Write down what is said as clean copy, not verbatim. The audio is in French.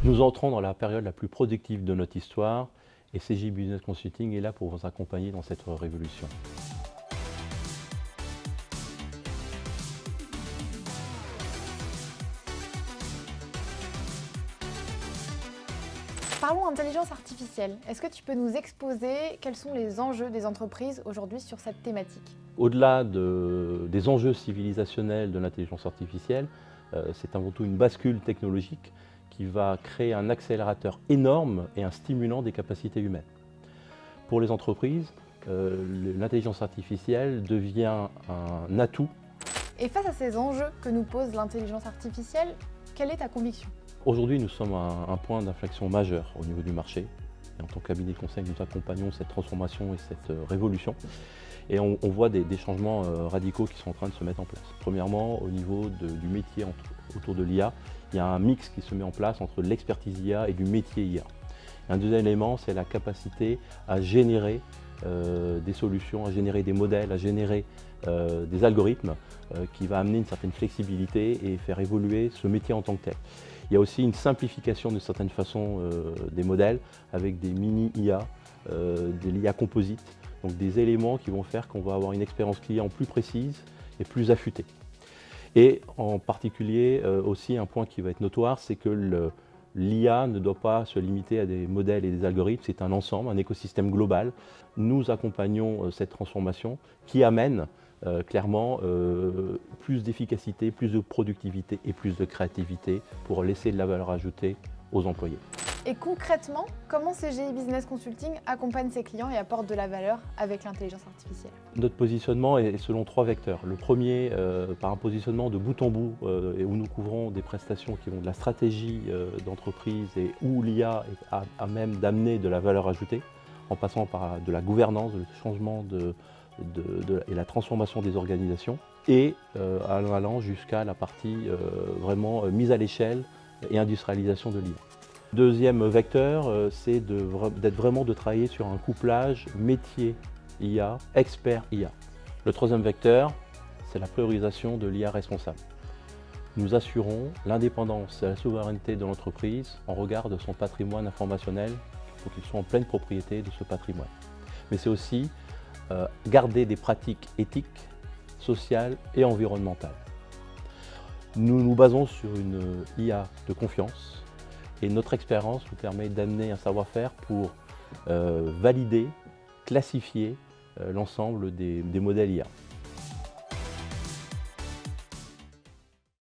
Nous entrons dans la période la plus productive de notre histoire et CGI Business Consulting est là pour vous accompagner dans cette révolution. Parlons intelligence artificielle. Est-ce que tu peux nous exposer quels sont les enjeux des entreprises aujourd'hui sur cette thématique? Au-delà des enjeux civilisationnels de l'intelligence artificielle, c'est avant tout une bascule technologique qui va créer un accélérateur énorme et un stimulant des capacités humaines. Pour les entreprises, l'intelligence artificielle devient un atout. Et face à ces enjeux que nous pose l'intelligence artificielle, quelle est ta conviction? Aujourd'hui, nous sommes à un point d'inflexion majeur au niveau du marché. Et en tant que cabinet de conseil, nous accompagnons cette transformation et cette révolution. Et on voit des changements radicaux qui sont en train de se mettre en place. Premièrement, au niveau du métier autour de l'IA, il y a un mix qui se met en place entre l'expertise IA et du métier IA. Un deuxième élément, c'est la capacité à générer des solutions, à générer des modèles, à générer des algorithmes qui va amener une certaine flexibilité et faire évoluer ce métier en tant que tel. Il y a aussi une simplification de certaines façons des modèles avec des mini-IA, des IA composites, donc des éléments qui vont faire qu'on va avoir une expérience client plus précise et plus affûtée. Et en particulier aussi un point qui va être notoire, c'est que l'IA ne doit pas se limiter à des modèles et des algorithmes, c'est un ensemble, un écosystème global. Nous accompagnons cette transformation qui amène clairement plus d'efficacité, plus de productivité et plus de créativité pour laisser de la valeur ajoutée aux employés. Et concrètement, comment CGI Business Consulting accompagne ses clients et apporte de la valeur avec l'intelligence artificielle? Notre positionnement est selon 3 vecteurs. Le premier, par un positionnement de bout en bout, où nous couvrons des prestations qui vont de la stratégie d'entreprise et où l'IA est à même d'amener de la valeur ajoutée, en passant par de la gouvernance, le changement et la transformation des organisations, et allant jusqu'à la partie vraiment mise à l'échelle et industrialisation de l'IA. Deuxième vecteur, c'est vraiment de travailler sur un couplage métier IA, expert IA. Le troisième vecteur, c'est la priorisation de l'IA responsable. Nous assurons l'indépendance et la souveraineté de l'entreprise en regard de son patrimoine informationnel pour qu'il soit en pleine propriété de ce patrimoine. Mais c'est aussi garder des pratiques éthiques, sociales et environnementales. Nous nous basons sur une IA de confiance. Et notre expérience nous permet d'amener un savoir-faire pour valider, classifier l'ensemble des modèles IA.